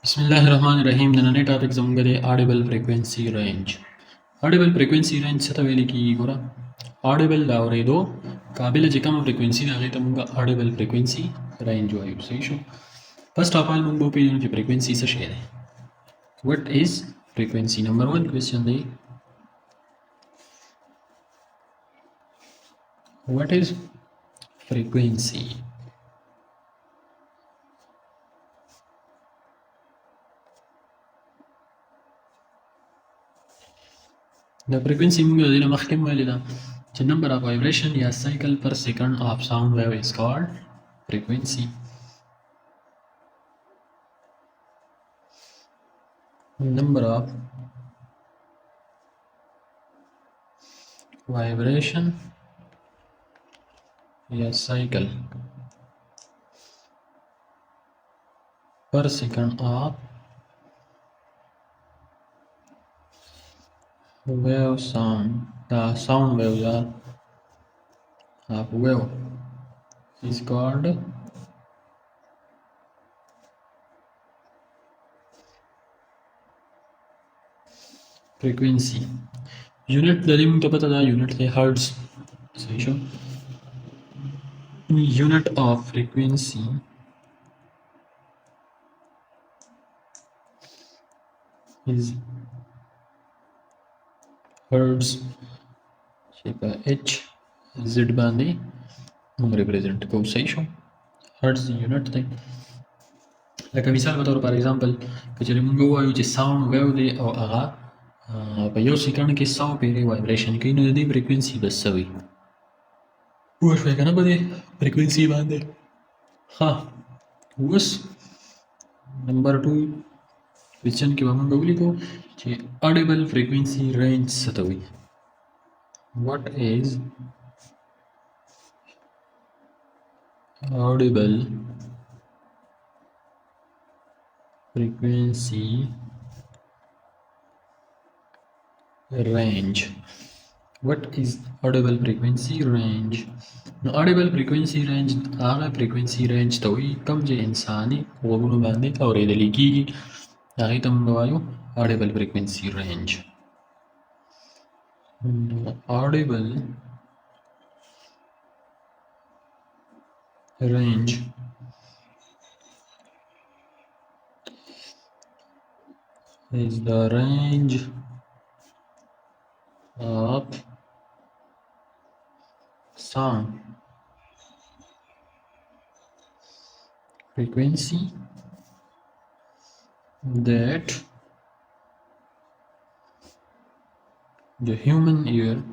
Bismillahirrahmanirrahim. ننني topic زموږ audible frequency range. audible frequency range څه ته ویل کیږي ګوره audible د اورېدو قابل چې کومه frequency ده هغې ته موږ audible frequency range وایو. صحیح شو. first of all موږ به وپېژنو چې frequency څه شی دی. what is frequency? number one question دی what is frequency? The frequency موږ د دې نه مخکې هم ویلې ده چې number of vibration یا cycle per second of sound wave is called frequency. Number of vibration या cycle per second of wave sound. The sound wave of wave is called frequency. Unit د دې موږ ته پته ده unit دی hertz. صحیح شو. Unit of frequency is hertz چې په h z باندې موږ ریپرزنټ کوو. صحیح شو. hertz یونټ دی. لکه مثال په تور پر ایگزامپل که چېرې موږ ووایو چې ساوند ویو دی او هغه په یو سیکنډ کې 100 پیرې وایبریشن کوي نو د دې فریکوینسي به څه وي؟ پوه شوې که نه په دې فریکوینسي باندې؟ ښه اوس نمبر 2 کوېسچن کې به موږ ولیکو چې audible frequency range څه ته وایي. what is audible frequency range? what is audible frequency range? نو audible frequency range هغه frequency range ته وایي کوم چې انساني غوږونو باندې اورېدلی کېږي هغې ته موږ وایو audible frequency range. audible range is the range of sound frequency that the human ear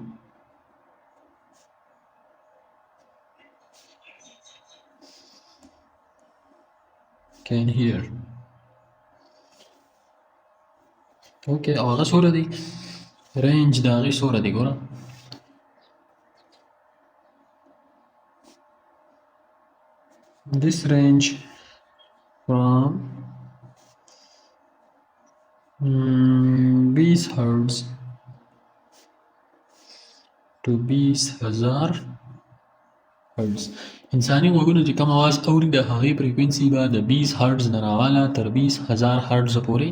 can hear. okay او هغه څومره دی؟ رینج د هغې څومره دی ګوره this range from 20 hertz to 20,000 hertz. انساني غوږونه چې کوم اواز اوري د هغې فریکوینسي به د 20 هرټز نه راواله تر 20,000 هرټز پورې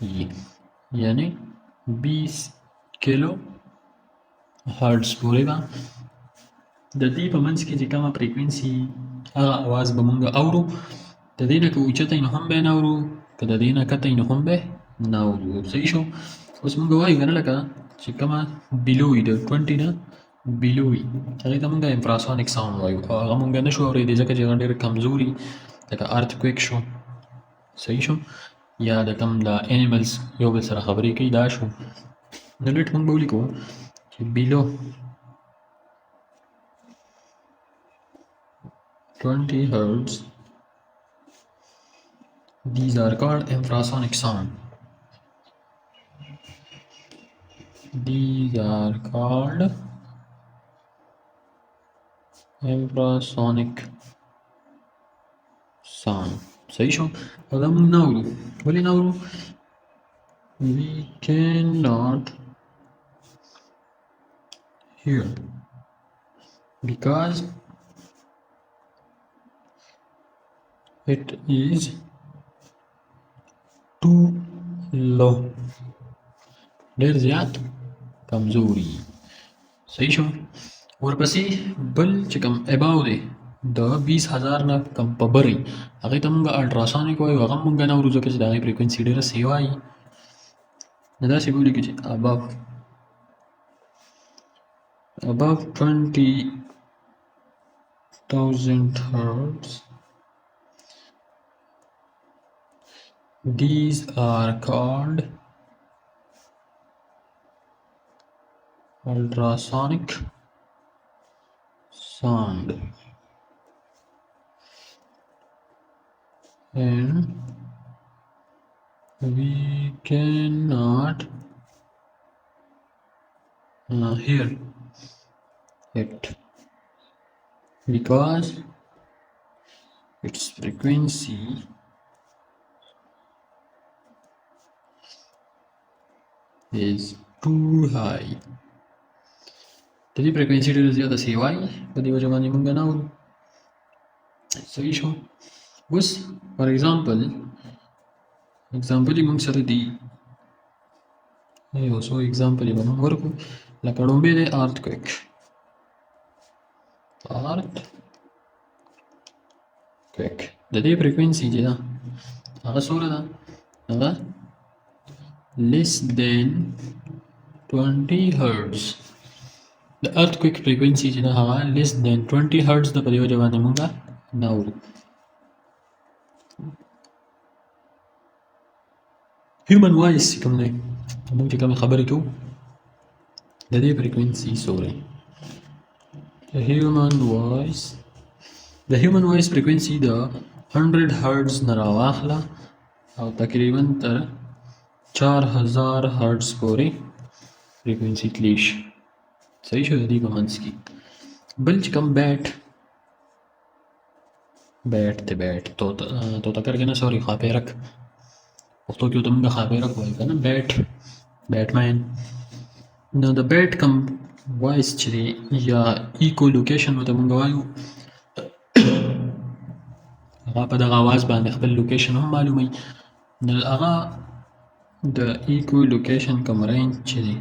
وي، یعنې 20 کیلو هرټز پورې به د دې په منځ کې چې کومه فریکوینسي هغه اواز به موږ اورو. د دې نه که اوچته وي نو هم به یې نه اورو، که د دې نه کته وي نو هم به یې نه اورو. صحیح شو. اوس موږ وایو که نه لکه چې کومه بیلو وي د 20 نه بیلو وي هغې ته موږ infrasonic sound وایو او هغه موږ نه شو اورېدی ځکه چې هغه ډېر کمزوري لکه earthquake شو. صحیح شو. یا د کوم د animals یو بل سره خبرې کوي دا شو. نو لیټ موږ به ولیکو چې بیلو 20 hertz these are called infrasonic sound. these are called infrasonic sound. صحیح شو. او دا موږ نه اورو. ولې نه اورو؟ we cannot hear because it is too low ډېر زیات کمزوري صحیح شو ورپسې بل چې کوم اباو دی د 20,000 نه کم په بری هغې ته مونږ الټراسونیک وایو هغه مونږ نه اورو ځکه چې د هغې فریکونسي ډېره سیوا وي نو داسې به ولیکو چې above 20,000 hertz these are called ultrasonic sound and we cannot hear it because its frequency is too high د دې فریکوینسي ډېره زیاته سیوا وي په دې وجه باندې مونږ نه اورو صحیح شو اوس فار ایگزامپل یې مونږ سره دي یو څو ایگزامپل یې به مونږ ورکړو لکه لومبی دی ارتکویک د دې فریکوینسي چې ده هغه څومره ده هغه less than 20 hertz د ارتکویک فریکوینسي چې ده هغه less than 20 hertz ده په دې وجه باندې مونږ نه اورو هیومن وایس چې کوم دی مونږ چې کومې خبرې کوو د دې فریکوینسي څومره د هیومن وایس فریکوینسي د 100 hertz نه راواخله او تقریبا تر 4000 hertz پورې فریکوینسي تلی شي صحیح شو د دې په منځ کې بل چې کوم بیټ طوطه کرګه نه سوري خاپیرک پښتو کې ورته موږ خاپیرک وایو که نه بیټمین نو د بیټ کم وایس چې دی یا ایکو لوکیشن ورته موږ وایو هغه په دغه اواز باندې خپل لوکیشن هم معلوموي نو هغه د ایکو لوکیشن کوم رینج چې دی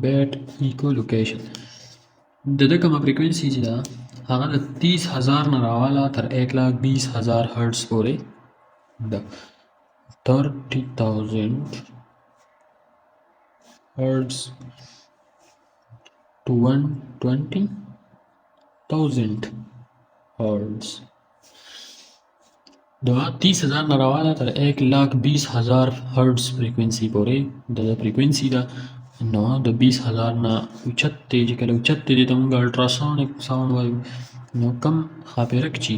بیټ ایکو لوکیشن د ده کومه فریکوینسي چې ده هغه د 30,000 نه راواله تر 1,20,000 hertz پورې ده 30,000 hertz to 120,000 hertz د 30,000 نه راواله تر 1,20,000 hertz فریکوینسي پورې د فریکوینسي ده نو د 20,000 نه اوچت دی چې کله اوچت دی دې ته مونږ الټراسونیک ساوند وایو نو کم خاپیرک چې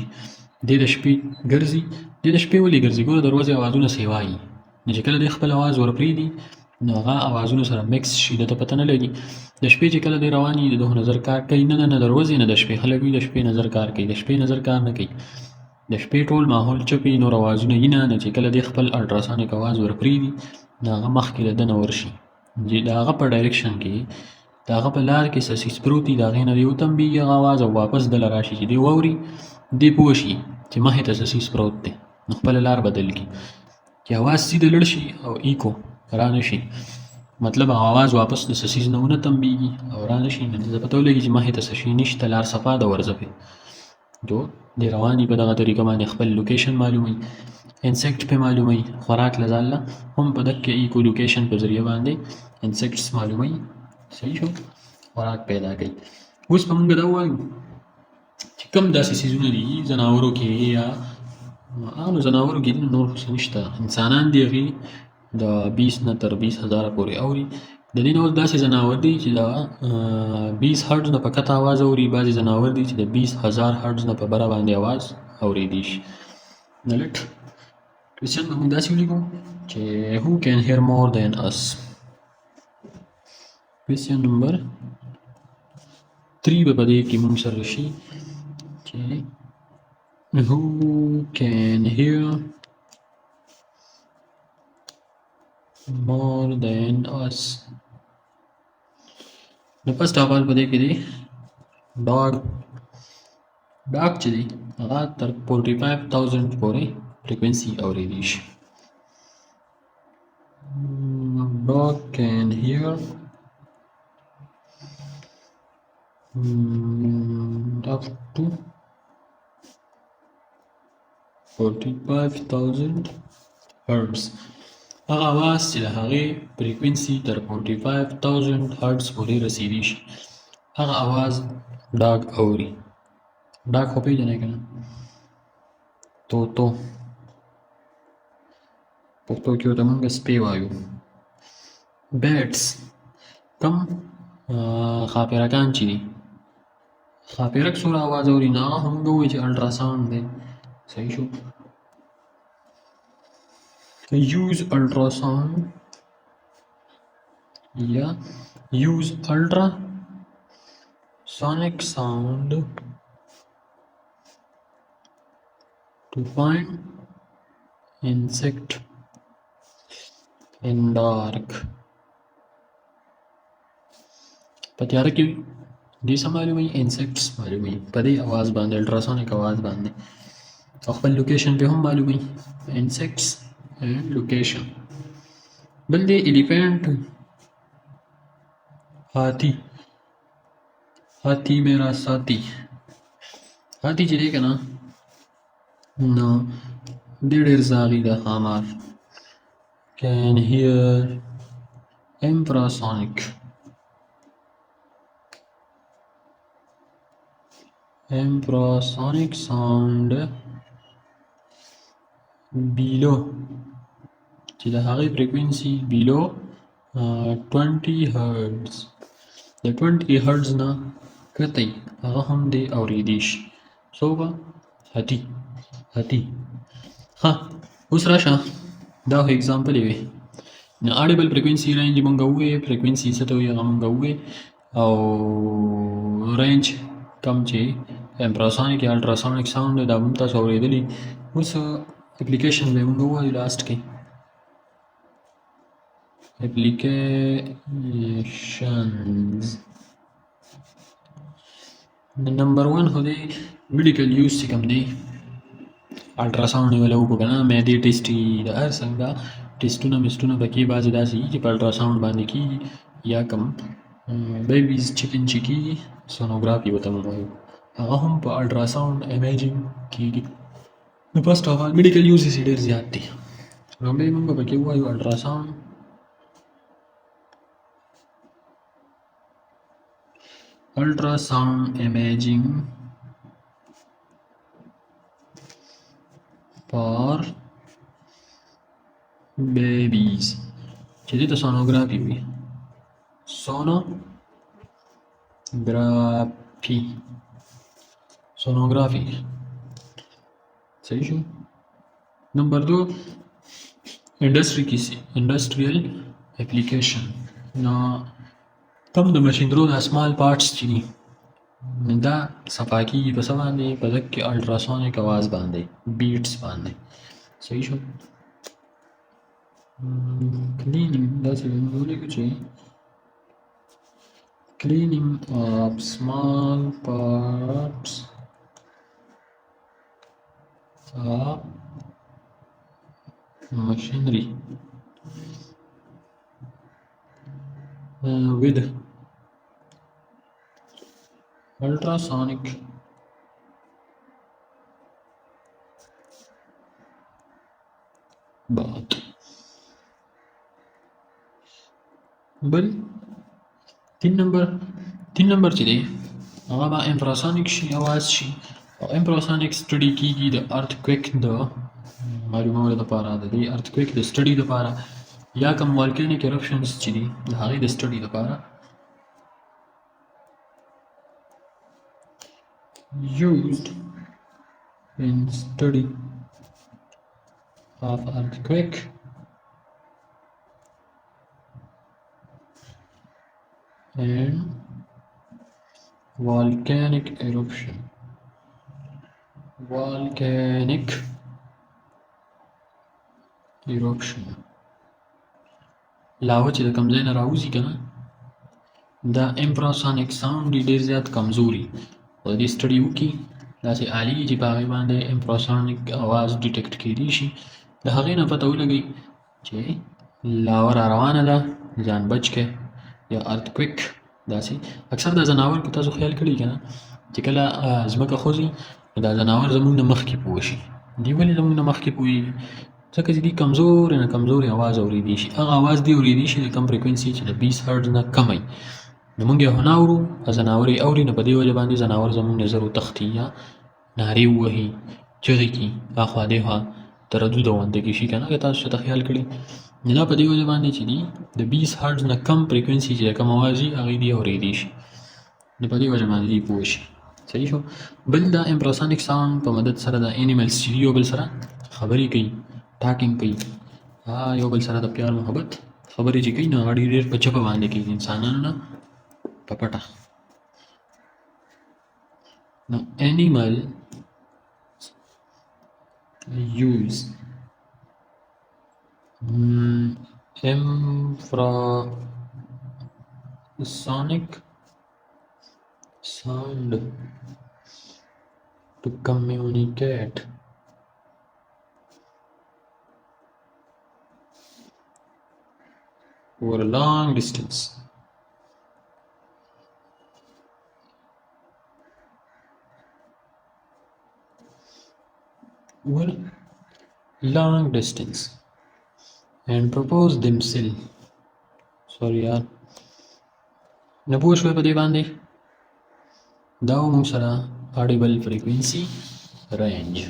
دی د شپې ګرځي دی د شپې ولې ګرځي ګوره د ورځې اوازونه سیوا وي نو چې کله دی خپل اواز ورپرېږدي نو هغه اوازونو سره مکس شي ده ته پته نه لګي د شپې چې کله دی روان وي د دغو نظر کار کوي نه د ورځې نه د شپې خلک وي د شپې نظر کار کوي د شپې نظر کار نه کوي د شپې ټول ماحول چپ وي نور اوازونه وي نه چې کله دی خپل الټراسونیک اواز ورپرېږدي نو هغه مخکې د ده نه ورشي د هغه په ډایرکشن کې د هغه په لار کې څه څیز پروت دي د هغې نه دی وتمبېږي هغه اواز او واپس دله راشي چې دی واوري دی پوه شي چې مخې ته څه څیز پروت دی نو خپله لار بدل کړي چې اواز سیده لړ شي او ایکو را نه شي مطلب هغه اواز واپس د څه څیز نه ونه تمبېږي او را نه شي نو دې ته پته ولګي چې مخې ته څه شي نشته لار صفا ده ورځه پې جو دی رواني په دغه طریقه باندې خپل لوکیشن معلوموي انسیکټ پې معلوموي خوراک له ځان له هم په دغه ایکو لوکیشن په ذریعه باندې انسیکټس معلوموي صحیح شو خوراک پیدا کوي اوس به موږ دا ووایو چې کوم داسې څیزونه دي ځناورو کې یا نو ځناورو کې دي نور خو نشته انسانان دي هغې د 20 نه تر 20,000 پورې اوري د دې نه اوس داسې ځناور دي چې د 20 هرټز نه په کته اواز اوري بعضې ځناور دي چې د 20,000 هرټز نه په بره باندې اواز اورېدی شي نو لټ کوېسچن به موږ داسې ولیکو چې who can hear more than us کوېسچن نمبر 3 به په دې کې موږ سره شي چې who can hear more than us نو فرسټ اف آل په دې کې دی ډاګ چې دی هغه تر 45,000 پورې frequency اوریدی شي. Dog can hear up to 45,000 hertz. هغه اواز چې د هغې فریکوینسي تر 45,000 هرټز پورې رسیدی شي هغه اواز ډاګ اوري. ډاګ خو پېژنئ که نه؟ طوطو پښتو کې ورته موږ سپی وایو. بیټس کم ښاپېرکان چې دي ښاپېرک څومره اواز اوري نو هغه هم موږ ووایو چې الټراساونډ دی. صحیح شو. use ultrasound یا use ultrasonic sound to find insect in dark. په تیاره کې دې څه معلوموي؟ انسیکټس معلوموي په دې اواز باندې الټراسونیک اواز باندې او خپل لوکیشن پې هم معلوموي. انسیکټس اینڈ لوکیشن. بل دی ایلیفینټ هاتي. هاتي میرا ساتي. هاتي چې دی که نه نو دی ډېر زاغي ده. ښامار can hear infrasonic sound below چې د هغې فریکوینسي below 20 hertz. د 20 hertz نه کتی هغه هم دی اوریدی شي. څوک؟ هاتي. هاتي. ښه اوس راشه دا خو اګزامپل یې وې. نو اډیبل فریکوینسي رینج مونږ ووایې. فریکوینسي څه ته وایي هغه مونږ ووایې او رینج کم چې انفراسونیک یا الټراسونیک ساوند دی دا به هم تاسو اورېدلي. اوس اپلیکیشن به یې مونږ ووایو لاسټ کې. اپلیکیشنز نمبر 1 خو دی میډیکل یوز چې کوم دی الټراساوند یې وله وکړو که نه معدې ټیسټ دي د هر څنګه ټیسټونه میسټونه پکې بعضې داسې دي چې په الټراساوند باندې کېږي یا کوم بیبیز چکن چې کېږي سونوګرافي ورته موږ وایو هغه هم په الټراساوند امیجنګ کېږي. نو فرسټ اف آل میډیکل یوزز یې ډېر زیات دي. لومړی موږ به پکې ووایو الټراساوند imaging for babies چې دې ته سونوګرافي وي. سونوګرافي صحیح شو. نمبر 2 انډسټري کې سي انډسټریل اپلیکیشن. نو کم د مشینرو د اسمال پارټس چې دي دا صفا کېږي په څه باندې په دک کې الټراسونیک اواز باندې بیټس باندې. صحیح شو. کلینینګ داسې به موږ ولیکو چې cleaning of small parts of machinery with ultrasonic bath. بل 3 نمبر چې دی هغه به انفراسونیک شي اواز شي او انفراسونیک سټډي کېږي د ارتکویک د معلومولو دپاره د دې ارتکویک د سټډي دپاره یا کوم والکینیک ایرپشنز چې دي د هغې د سټډي دپاره. used in study of earthquake and volcanic eruption. لاوه چې د کوم ځای نه راوځي که نه دا انفراسونیک ساوند ډېر زیات کمزوري او د دې سټډي وکړي داسې آلې چې په هغې باندې انفراسونیک اواز ډیټیکټ کیدی شي د هغې نه پته ولګي چې لاوه را روانه ده ځان بچ کړئ یا ارتکویک داسې اکثر دا ځناور که تاسو خیال کړي که نه چې کله ځمکه خوځي نو دا ځناور زموږ نه مخکې پوه شي دوی ولې زموږ نه مخکې پوهېږي ځکه چې دوی کمزورې نه کمزورې اواز اورېدی شي هغه اواز دوی اورېدی شي د کم فریکوینسي چې د 20 هرډز نه کم وي نو موږ یې خو نه اورو ځناور یې اوري نو په دې وجه باندې ځناور زموږ نه ژر وتښتي یا نارې ووهي چغې کړي اخوا دېخوا تردد غونډه کې شي که نه که تاسو چېرته خیال کړي نو دا په دې وجه باندې چې دي د 20 هرډز نه کم فریکوینسي چې د کم اواز وي هغې دې اورېدی شي نو په دې وجه باندې دې پوه شي صحیح شو بل دا انفراسونیک ساوند په مدد سره د انیملز چې یو بل سره خبرې کوي ټاکینګ کوي یو بل سره د پیار محبت خبرې چې کوي نو هغه ډېر په چپه باندې کوي انسانانو نه په پټه نو animal use infrasonic sound to communicate over a long distance. Over long distance and propose themselves. Sorry yaar. نه پوه شوې په دې باندې دا موږ سره audible frequency range